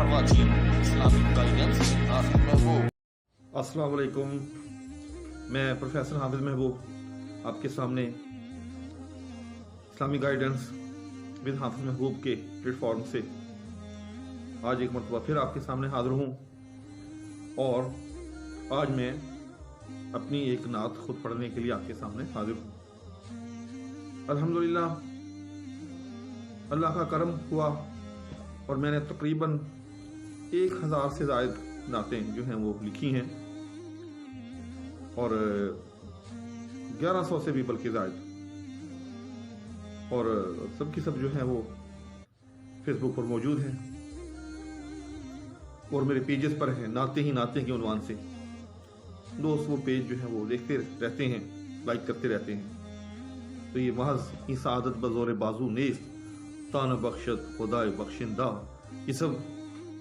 are watching Islamic Guidance with Hafiz Mehboob. अस्सलाम वालेकुम। मैं प्रोफेसर हाफिज महबूब आपके सामने इस्लामिक गाइडेंस विद हाफिज महबूब के प्लेटफॉर्म से आज एक मरतबा फिर आपके सामने हाजिर हूँ और आज मैं अपनी एक नात खुद पढ़ने के लिए आपके सामने हाजिर हूँ। अल्हम्दुलिल्लाह अल्लाह का करम हुआ और मैंने तकरीबन 1000 से ज़ायद नातें जो हैं वो लिखी हैं और 1100 से भी बल्कि ज़ायद, और सब की सब जो हैं वो फेसबुक पर मौजूद हैं और मेरे पेजेस पर हैं। नाते ही नाते के उन्वान से दोस्त वो पेज जो है वो देखते रहते हैं, लाइक करते रहते हैं। तो ये महज इसादत बज़ोर बाजू नेस्त तान बख्शत खुदाए बख्शिंदा, ये सब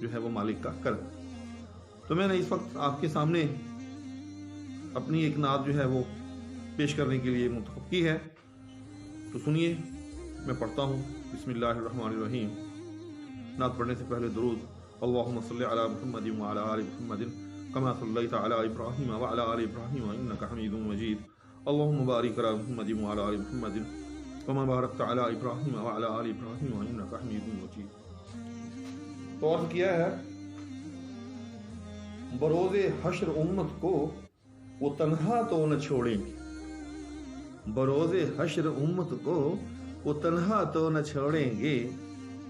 जो है वो मालिक का करम। तो मैंने इस वक्त आपके सामने अपनी एक नात जो है वो पेश करने के लिए मुंतखब की है। तो सुनिए, मैं पढ़ता हूँ। बिस्मिल्लाहिर्रहमानिर्रहीम। नात पढ़ने से पहले दुरूद। अल्लाहुम्मा सल्लि अला मुहम्मदिन व अला आलि मुहम्मदिन कमा सल्लैता अला इब्राहीम व अला आलि इब्राहीम इन्नका हमीदुम मजीद। अल्लाहुम्मा बारिक अला मुहम्मदिन व अला आलि मुहम्मदिन कमा बारकता अला इब्राहीम व अला आलि इब्राहीम इन्नका हमीदुम मजीद। तो अर्ज़ किया है, बरोज़े हश्र उम्मत को वो तन्हा तो न छोड़ेंगे, बरोज़े हश्र उम्मत को वो तन्हा तो न छोड़ेंगे,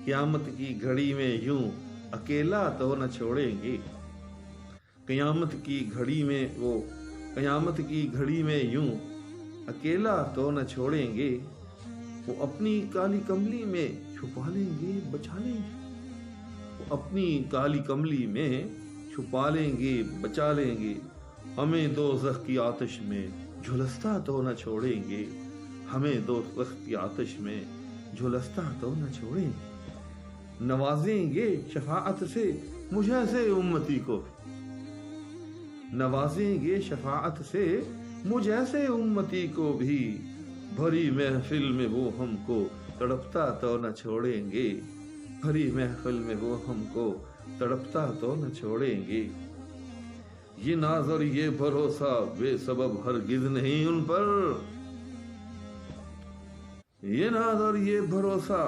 क़यामत की घड़ी में यूं अकेला तो न छोड़ेंगे। क़यामत की घड़ी में वो क़यामत की घड़ी में यूं अकेला तो न छोड़ेंगे, वो अपनी काली कमली में छुपा लेंगे बचा लेंगे, वो अपनी काली कमली में छुपा लेंगे बचा लेंगे। हमें दोज़ख की आतिश में झुलसता तो न छोड़ेंगे, हमें दोज़ख की आतिश में झुलसता तो न छोड़ेंगे। नवाजेंगे शफाअत से मुझ ऐसे उम्मती को भी, नवाजेंगे शफाअत से मुझ ऐसे उम्मती को भी, भरी महफिल में वो हमको तड़पता तो न छोड़ेंगे, भरी महफिल में वो हमको तड़पता तो न छोड़ेंगे। ये नाज और ये भरोसा बेसबब हरगिज नहीं उन पर, ये नाज और ये भरोसा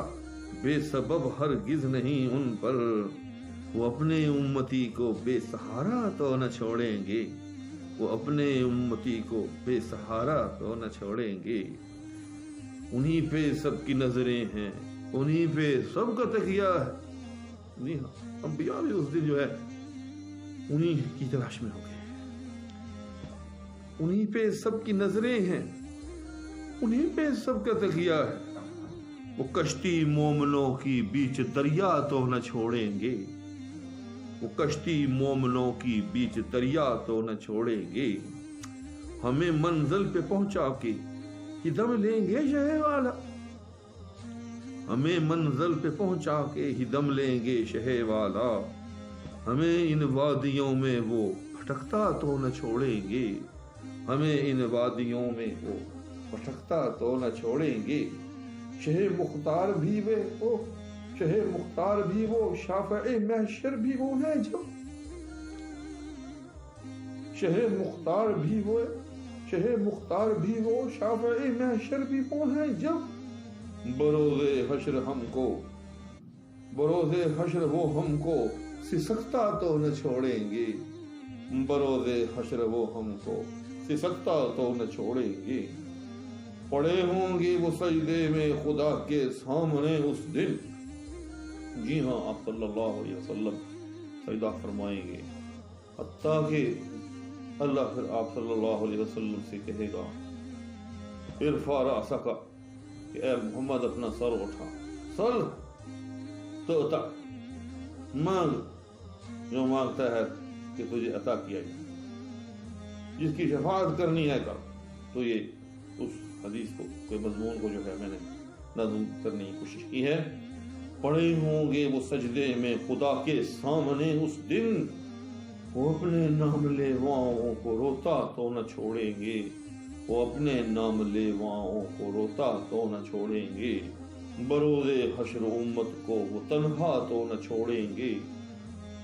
बेसबब हरगिज नहीं उन पर, वो अपने उम्मती को बेसहारा तो न छोड़ेंगे, वो अपने उम्मती को बेसहारा तो न छोड़ेंगे। उन्हीं पे सबकी नजरें हैं, उन्हीं पे सबका तकिया है। जी हाँ, अंबिया भी उस दिन जो है उन्हीं की तलाश में हो गए। उन्हीं पे सबकी नजरें हैं, उन्हीं पे सबका तकिया है। वो कश्ती मोमनों की बीच दरिया तो न छोड़ेंगे, वो कश्ती मोमनों की बीच दरिया तो न छोड़ेंगे। हमें मंजिल पे पहुंचा के ही दम लेंगे शहर वाला, हमें मंजिल पे पहुंचा के ही दम लेंगे शहर वाला। हमें इन वादियों में वो भटकता तो न छोड़ेंगे, हमें इन वादियों में वो भटकता तो न छोड़ेंगे। शहर मुख्तार भी वे ओ, शहर मुख्तार भी वो, शाफ़े महशर भी वो है जब, शहर मुख्तार भी वो, शहर मुख्तार भी वो, शाफ़े महशर भी वो है जब। बरोज़े हश्र हमको, बरोज़े हश्र वो हमको सिसकता तो न छोड़ेंगे, बरोज़े हश्र वो हमको सिसकता तो न छोड़ेंगे। पड़े होंगे वो सजदे में खुदा के सामने उस दिन। जी हाँ, आप सल्लल्लाहु अलैहि वसल्लम सजदा फरमाएंगे, हत्ता कि अल्लाह फिर आप सल्लल्लाहु अलैहि वसल्लम से कहेगा, इरफा रासका, कि ऐ मोहम्मद अपना सर उठा, सल तो अता, मांग जो मांगता है कि तुझे अता किया जाए, जिसकी शफाअत करनी है कर। तो ये उस हदीस को, कोई मजमून को जो है मैंने नज़म करने की कोशिश की है। पड़े होंगे वो सजदे में खुदा के सामने उस दिन, वो अपने नाम लेवाओं को रोता तो न छोड़ेंगे, वो अपने नाम लेवाओं को रोता तो न छोड़ेंगे। बरोज़े हश्र उम्मत को वो तन्हा तो न छोड़ेंगे,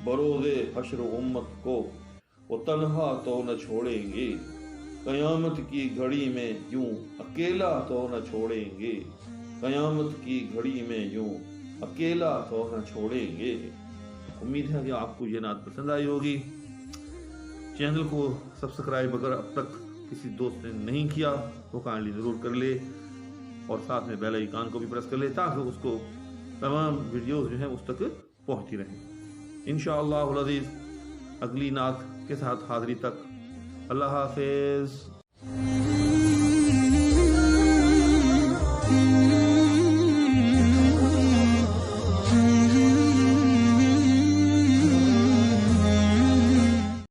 बरोज़े हश्र उम्मत को वो तन्हा तो न छोड़ेंगे, क़यामत की घड़ी में यूं अकेला तो न छोड़ेंगे, क़यामत की घड़ी में यूं अकेला तो न छोड़ेंगे। उम्मीद है कि आपको ये नात पसंद आई होगी। चैनल को सब्सक्राइब अगर अब तक किसी दोस्त ने नहीं किया तो काइंडली ज़रूर कर ले, और साथ में बेल आइकन को भी प्रेस कर ले ताकि उसको तमाम वीडियोस जो हैं उस तक पहुंचती रहें। इंशाअल्लाह अज़ीज़ अगली नात के साथ हाज़िरी तक अल्लाह हाफ़िज़।